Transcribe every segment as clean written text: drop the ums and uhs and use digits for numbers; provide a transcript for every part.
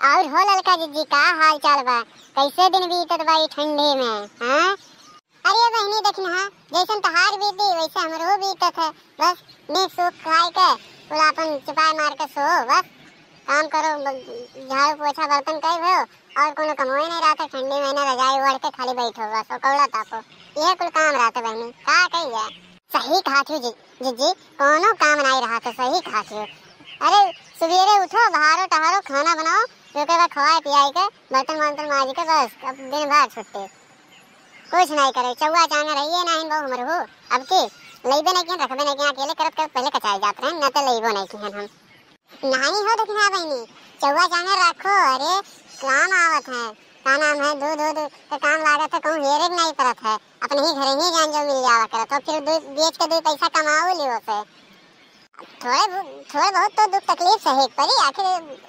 और हो ललका जीजी का हाल चाल बा? कैसे दिन बीतत बा ई ठंडी में? हाँ अरे बहनी देखना हाँ, जैसन तहार बीती वैसे हमरो बीतत है। बस नीक सूख खाए के पूरा अपन चिपाई मार के सो, बस काम करो, झाड़ू पोछा बर्तन कर भो और कोनो कमोए नहीं रहता। ठंडी महीना रजाई ओढ़ के खाली बैठो बस और कौड़ा तापो, यह कुल काम रहता बहनी। का कहिए सही खाती जीजी, कोनो काम नहीं रहा तो सही खाती। अरे सवेरे उठो, बहारो टहारो, खाना बनाओ, जो के बाद खवाए पियाई के बर्तन वर्तन माज के बस अब दिन भर छुट्टी, कुछ नहीं करे। चौवा चांगा रहिए ना इन बहु मरहू अब की लईबे नहीं किया, रखबे नहीं किया, अकेले करत करत पहले कचाई जाते हैं, न तो लईबो नहीं किया हम नहीं हो। देखना बहनी चौवा चांगा रखो, अरे काम आवत है, का नाम है दूध का काम लागत है, कहूँ हेरे नहीं परत है, अपने ही घरे ही जान जो मिल जावा करत तो फिर दूध बेच के 2 पैसा कमाओ लियो से। थोड़े बहुत तो दुख तकलीफ सहे पड़ी, आखिर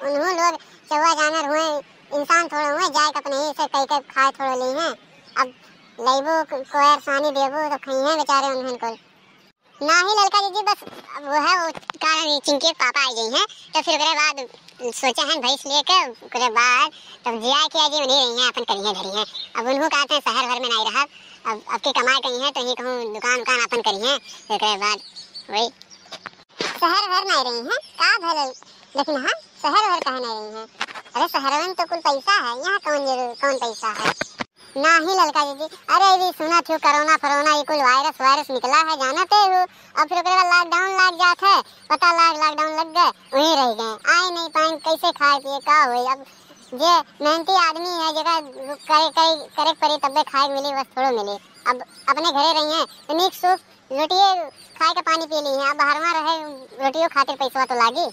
उन्हों लोग चौवा जानवर हुए, इंसान थोड़े हुए, जाए अपने ही से कई खाए थोड़े ली हैं। अब लईबो कोयर सानी देबो तो खई हैं बेचारे उन्हें को ना ही ललका जीजी। बस वो है वो कारण चिंकी पापा आई गई हैं तो फिर उसके बाद सोचा है भैंस लेके उसके बाद तब जिया किया जी उन्हीं रही हैं अपन करिए धरी हैं। अब उन्हों कहते हैं शहर भर में नहीं रहा, अब की कमाई कहीं है तो ही कहूँ दुकान उकान अपन करिए, उसके बाद वही शहर भर नहीं रही हैं का भले। लेकिन हाँ शहर भर कह नहीं रही हैं, अरे शहर में तो कुल पैसा है, यहाँ कौन पैसा है ना ही ललका जीजी। अरे भी सुना थी कोरोना फरोना ये कुल वायरस निकला है जानते हो। अब फिर लॉकडाउन लग जाता है, पता लॉकडाउन लग गए वहीं रह गए, आए नहीं पाए, कैसे खाए पिए का हुई। अब जे मेहनती आदमी है जगह करे परी तब्बे खाए मिली, बस थोड़ो मिली। अब अपने घरे रही हैं तो नीक सूख रोटिए खाए के पानी पी ली हैं, अब बाहर में रहे रोटियों खातिर पैसा तो लागी।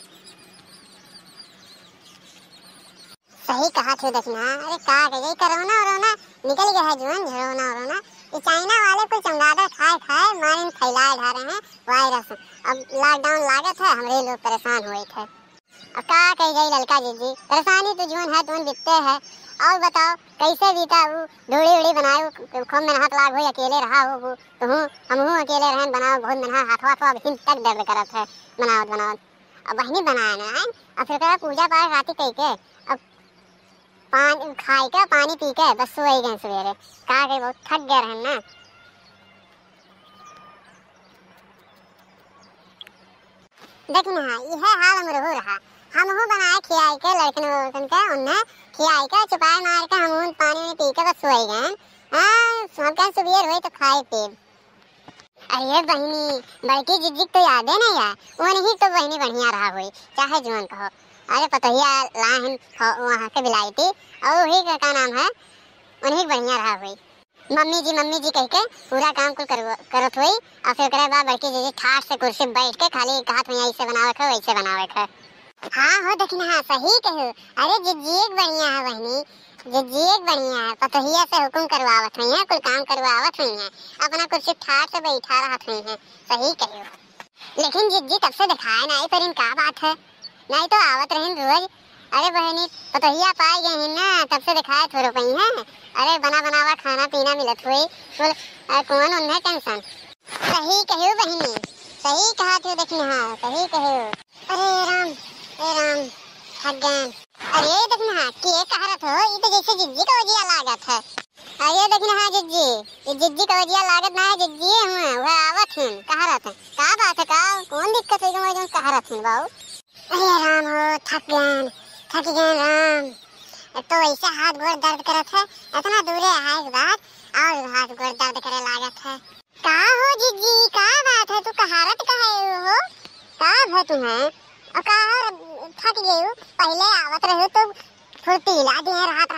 सही कहा थे देखना। अरे का कहिए कोरोना निकल गया है जुआन झरोना। ये चाइना वाले कुछ चमगादड़ खाए मारे फैलाए ढा रहे हैं वायरस। अब लॉकडाउन लागत है, हमरे लोग परेशान हुए थे। अब का कही गई ललका जीजी, परेशानी तो जीवन है तुम बिकते है। और बताओ कैसे बीता वो डोड़ी बनाए खूब मेहनत लाग हो, अकेले रहा हो तो हम अकेले रहन बनाओ, बहुत मेहनत हाथवा हिंद तक दर्द करत है बनावत। अब बहनी बनाए ना और फिर पूजा पाठ राती कही के अब पानी खाए के पानी पी के बस सो गए सवेरे। का गए बहुत थक गए रहन ना। देखना यह हाल हम रहो रहा, हम बनाए खियाई के लड़कन के उन्हें खियाई के चुपाए मार के हम पानी में पी के बस सो गए। हाँ सबका सुबह हुई तो खाए पिए। अरे बहनी बड़की जीजी तो याद है नहीं यार, वो नहीं तो बहनी बढ़िया रहा हुई चाहे जुआन कहो। अरे पतोहिया लाहन वहाँ के बिलाई थी और वही का नाम है उन्हीं बढ़िया रहा हुई। मम्मी जी कह के पूरा काम कुल करत हुई और फिर करे बाद बड़की जीजी ठाट से कुर्सी बैठ के खाली कहा तुम ऐसे बनावे खे वैसे बनावे खे। हाँ हो देखना हाँ सही कहो। अरे जीजी एक बढ़िया है बहनी, जीजी एक बढ़िया है, पतोहिया से हुकुम करवावत हुई है, कुल काम करवावत हुई है, अपना कुर्सी ठाट से बैठा रहत हुई है। सही कहो। लेकिन जीजी तब से दिखाए नहीं पर इनका बात है, नहीं तो आवत रही रोज। अरे बहनी पतोहिया पाई गए हैं ना तब से दिखाए थोड़ो पई हैं। अरे बनावा खाना पीना मिलत हुई कौन उन्हें टेंशन। सही कहो बहनी, सही कहा तू देखना हाँ सही कहो। अरे राम थक गए। अरे देखना हाँ के कहरत हो, ये तो जैसे जिज्जी का वजिया लागत है। अरे देखना हाँ जिज्जी का वजिया लागत ना है, जिज्जी हुए वह आवत हैं कहरत है। का बात है का कौन दिक्कत है जो कहरत हैं बाबू। अरे राम हो थक गए राम, तो ऐसे हाथ गोड़ दर्द करत है, इतना दूरे आए के बाद और हाथ गोड़ दर्द करे लागत है। का हो जीजी का बात है, तू कहारत कहे हो का है तुम्हें और का थक गई हो। पहले आवत रहो तो फुर्तीला दिन रात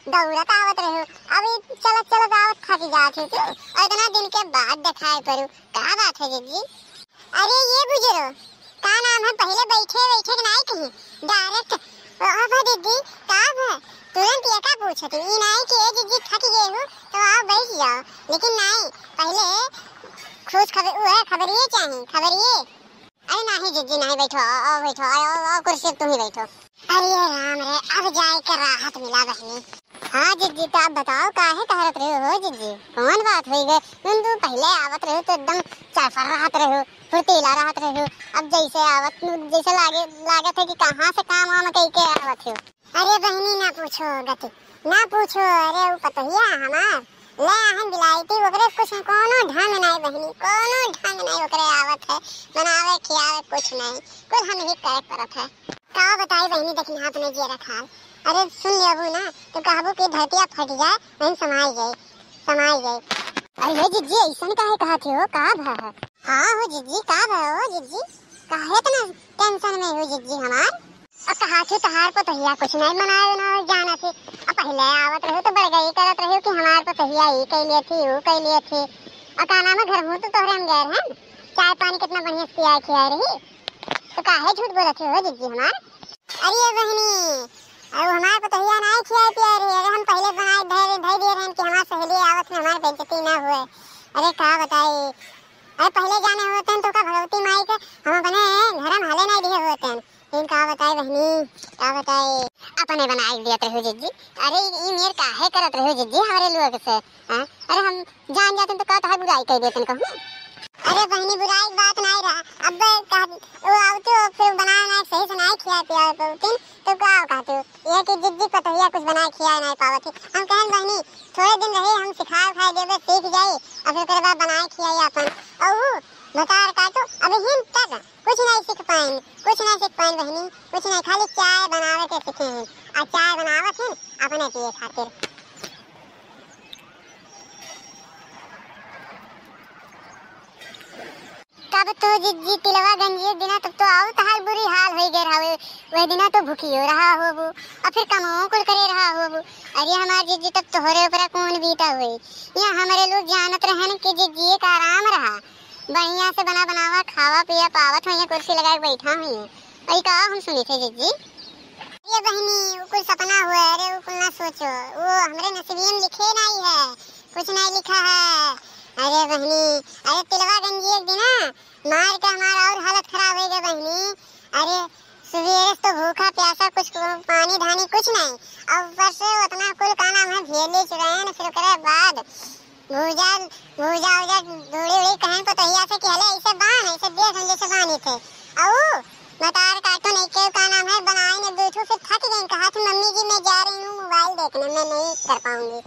दौड़त आवत रहो, अभी चलत आवत थक जात हो और इतना दिन के बाद दिखाई पड़ू। का बात है जीजी। अरे ये बुजुर्ग का नाम है, पहले बैठे नहीं कहीं डायरेक्ट दीदी का है तुरंत ये का पूछती ये नहीं कि जीजी थक गए हो तो आओ बैठ जाओ, लेकिन नहीं पहले खुश खबर ये चाहिए खबर ये। अरे नहीं जीजी नहीं बैठो कुर्सी तुम ही बैठो। अरे राम रे अब जाए के राहत मिला बहनी। हाँ जीजी तो आप बताओ काहे कहरत रहे हो जीजी, कौन बात हुई गए तुम पहले आवत रहे तो एकदम चरफर रहत रहे, फुर्तीला रहत रहे, अब जैसे आवत जैसे लागत है कि कहाँ से काम वाम कह के आवत हो। अरे बहनी ना पूछो गति, ना पूछो। अरे वो पतहिया हमार ले हम बिलाईती ओकरे कुछ कोनो ढंग नहीं बहनी, कोनो ढंग नहीं ओकरे आवत है बनावे खियावे कुछ नहीं, कुल हम ही करे परत है। का बताई बहनी देखी हाथ में जे रखा। अरे सुन लेबू ना तो कहबू कि धरतिया फट जाए वहीं समाई जाए। अरे जिज्जी ऐसन काहे कहत हो, का भा है? हां हो जिज्जी, का भा हो जिज्जी, काहे इतना टेंशन में हो जिज्जी हमार? अब कहा थे तहार को तहिया कुछ नहीं बनाए ना जाना थी। अब पहले आवत रहे तो बढ़ गई करत रहे कि हमार को तहिया ही कैले थी वो कैले थी। अब का नाम घर हूं तो तोहरे हम गैर हैं, चाय पानी कितना बढ़िया पिया खिया रही, तो काहे झूठ बोलत हो जिज्जी हमार? अरे बहनी अब हमार को तहिया नहीं खिया पिया रही। अरे हम पहले बनाए धै दिए रहन कि हमार सहेली आवत में हमार बेइज्जती ना हुए। अरे का बताई, अरे पहले जाने होते तो का भगवती माई के हम बने घर में हाले नहीं दिए होते। का बताए बहनी, का बताए अपने बनाए दिया रहो जिज्जी। अरे ये मेर काहे करत रहो जिज्जी हमारे लोग से? अरे हम जान जाते तो का बुराई कर देते कहूं। अरे बहनी बुराई की बात नहीं रहा, अब वो आवते फिर बनाए ना सही से नहीं खिया पिया दिन तो का कहते ये कि जिज्जी पतहिया कुछ बनाए खिया नहीं पावत। हम कहन बहनी थोड़े दिन रहे हम सिखा खाए देबे सीख जाई और फिर करबा बनाए खियाई अपन। और बता का तो अभी हिन तक कुछ नहीं सीख पाएं बहनी, कुछ नहीं, खाली चाय बनावे के सीखे हैं। और चाय बनावत हैं अपने पिए खातिर। तब तो जिज्जी तिलवा गंजी दिना तब तो आओ तहार बुरी हाल हो गए रहा, वह दिना तो भूखी हो रहा हो वो और फिर कमाओ कुल करे रहा हो वो। अरे हमार जिज्जी तब तोहरे ऊपर कौन बीता हुई, या हमारे लोग जानत रहन कि जिज्जी का आराम रहा, बढ़िया से बना बनावा खावा पिया पावत हुई, कुर्सी लगा के बैठा हुई। अरे का हम सुनी थे जिज्जी? ये बहनी वो कुछ सपना हुआ। अरे वो कुल ना सोचो, वो हमारे नसीब में लिखे नहीं है, कुछ नहीं लिखा है। अरे बहनी अरे तिलवा गंजी एक दिन मार के हमारा और हालत खराब हो गई बहनी। अरे सवेरे तो भूखा प्यासा कुछ पानी धानी कुछ नहीं, और ऊपर से उतना कुल का नाम है भेले चुराए। फिर करे बाद भूजा धोड़ी कहन को तहिया से कहले ऐसे बान ऐसे देख हम जैसे बानी थे। औ मतार काटो नहीं के का नाम है बनाए ने बैठो फिर थक गई, कहा थी मम्मी जी मैं जा रही हूँ मोबाइल देखने, मैं नहीं कर पाऊंगी।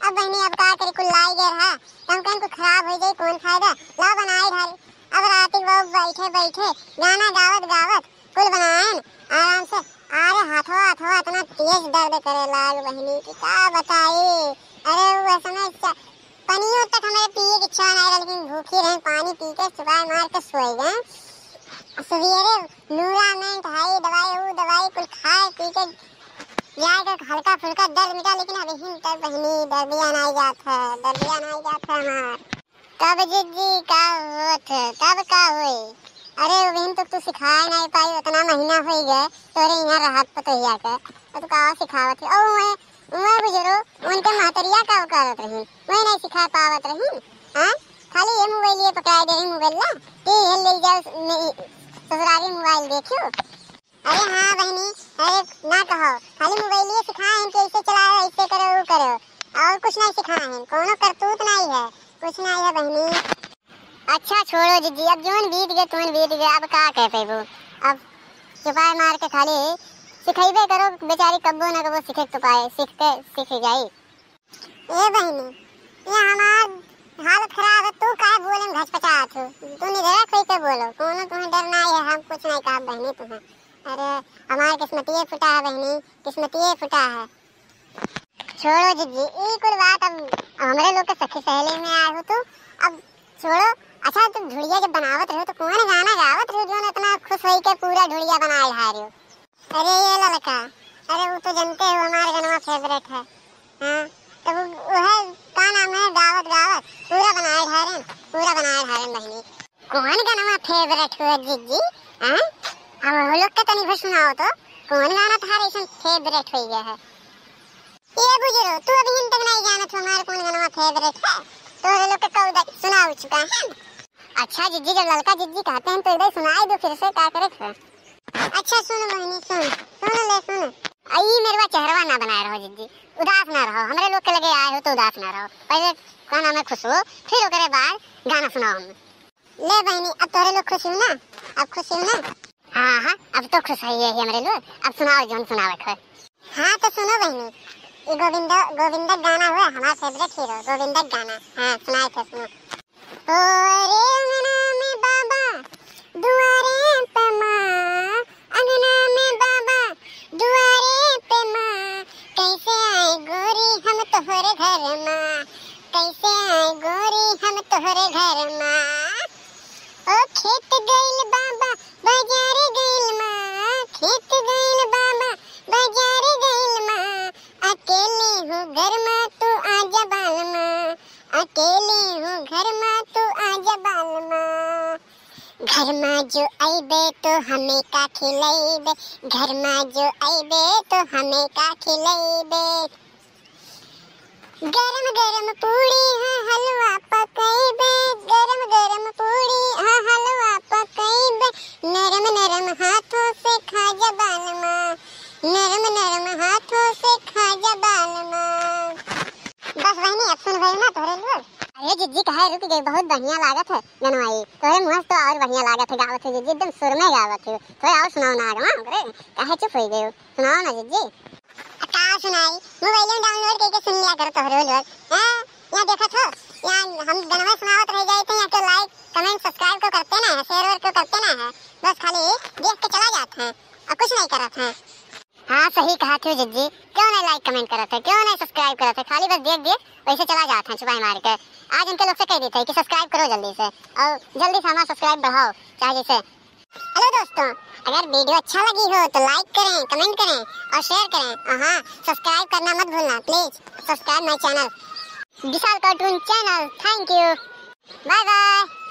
अब बहनी अब का करे कुल लाई गए रहा हम कहन को खराब हो जाए कौन फायदा, ला बनाए ढाल। अब रात को बैठे गाना गावत कुल बनाए आराम से। अरे हाथों इतना तेज दर्द करे लाल बहनी की का बताई। अरे वो समय पानियों तक हमें पिए की इच्छा नहीं रही, लेकिन भूखी रहे पानी पी के सुबह मार के सोए गए। सवेरे नूरा में ढाई दवाई कुल खाए पी के जाएगा हल्का फुल्का दर्द मिटा, लेकिन अभी हिन तक बहनी दर्दिया नहीं जाता हमार। तब जिज्जी का होत तब का हुई। अरे बहन तो तू सिखाए नहीं पाई, उतना महीना हो गए तोरे यहाँ राहत पतहिया के तो का सिखावत है। और मैं बुजुर्ग उनके महतरिया का करत रही, मैं नहीं सिखा पावत रही। हां खाली ये मोबाइल ये पकड़ा दे रही मोबाइल ला ये ले जाओ ससुराली मोबाइल देखियो। अरे हां बहनी अरे ना कहो, खाली मोबाइल ये सिखाए हैं कि ऐसे चलाओ ऐसे करो वो करो, और कुछ नहीं सिखाए हैं, कोनो करतूत नहीं है, कुछ नहीं है बहनी। अच्छा छोड़ो जिज्जी, अब जोन बीत गए अब का कहते वो, अब चुपाए मार के खाली सिखाइबे करो, बेचारी कब्बो ना कब्बो सीखे तो पाए सीख जाई। ए बहनी ये हमार हालत खराब है, तू काहे बोले में घचपचात हो, तू निधरा कोई पे बोलो, कोनो तुम्हें डर नहीं है, हम कुछ नहीं कहा बहनी तुम्हें। अरे हमार किस्मतिये फुटा है बहनी, किस्मतिये फुटा है। छोड़ो जिज्जी ये कुल बात, अब हमारे लोग के सखी सहेली में आए हो तो अब छोड़ो। अच्छा तुम ढुड़िया जब बनावत रहो तो कौन गाना गावत रहो जो इतना खुश होई के पूरा ढुड़िया बना ढा रहे हो? अरे ये लड़का, अरे वो तो जानते हो हमारे गाना फेवरेट है। हाँ तो वो है का नाम है गावत पूरा बनाए ढारे बहनी। कौन गाना फेवरेट हुआ जिज्जी? हाँ अब वो लोग का तनी भर सुनाओ तो कौन गाना तुम्हारे ऐसा फेवरेट हो गया है? ये बुजुर्ग तू अभी हिन तक नहीं जाना था हमारे कौन गाना फेवरेट है, तो लोग का कौदा सुनाओ चुका है। अच्छा जिज्जी जब लड़का जिज्जी कहते हैं तो इधर सुनाई दो फिर से क्या करे। अच्छा सुन बहनी सुन आई मेरे चेहरा ना बनाए रहो जिज्जी, उदास ना रहो, हमारे लोग के लगे आए हो तो उदास ना रहो, पहले का नाम है खुश हो फिर ओकरे बाद गाना सुनाओ हम। ले बहनी अब तोरे लोग खुश हो ना, अब खुश हो ना? हाँ अब तो खुश है हमारे लोग, अब सुनाओ जोन सुनावत है। हाँ सुनो बहनी, ये गोविंदा गाना हुआ हमारा फेवरेट हीरो गोविंदा गाना। हाँ सुनाए थे, सुनो। ओ रे अंगना में बाबा दुआरे पे माँ, अंगना में बाबा दुआरे पे माँ, कैसे आए गोरी हम तोहरे घर माँ, कैसे आए गोरी हम तोहरे घर माँ। ओ खेत गइल बाबा बाजार गइल माँ, खेत गइल बाबा बाजार गइल माँ, अकेले हूँ घर माँ तू आजा बाल माँ, अकेले हूँ घर माँ तू आजा बाल माँ। घर माँ जो आइबे तो हमें का खिलाइबे, घर माँ जो आइबे तो हमें का खिलाइबे। गरम गरम पूड़ी हाँ हलवा पकाइबे, गरम गरम पूड़ी हाँ हलवा पकाइबे, नरम नरम हाथों से खाजा बाल माँ, नरम नरम हाथों से खाजा बाल माँ। बस बहनी अब सुन भाई ना तोरे लोग। अरे जिज्जी कहे रुक गई, बहुत बढ़िया लागत है जनवाई, तोरे मुँह तो और बढ़िया लागत है गावत है जिज्जी, एकदम सुर में गावत है। थोड़ा और सुनाओ ना आगे करे, काहे चुप हो गए हो, सुनाओ ना जिज्जी। का सुनाई, मोबाइल में डाउनलोड करके सुन लिया करो तोहरे लोग। हां यहाँ देखा था, यहाँ हम गनवा सुनावत रह गए थे, यहाँ के लाइक कमेंट सब्सक्राइब को करते ना है, शेयर को करते ना है, बस खाली देख के चला जाते हैं और कुछ नहीं करते हैं। हाँ सही कहा तू जिज्जी, क्यों नहीं लाइक कमेंट करते, क्यों नहीं सब्सक्राइब करते, खाली बस देख देख वैसे चला जाते हैं छुपाई मार के। आज उनके लोग से कह देते हैं कि सब्सक्राइब करो जल्दी से, और जल्दी से हमारा सब्सक्राइब बढ़ाओ चाहे जैसे। हेलो दोस्तों, अगर वीडियो अच्छा लगी हो तो लाइक करें, कमेंट करें और शेयर करें, और हाँ सब्सक्राइब करना मत भूलना please, subscribe my channel Vishal cartoon channel. Thank you, bye bye.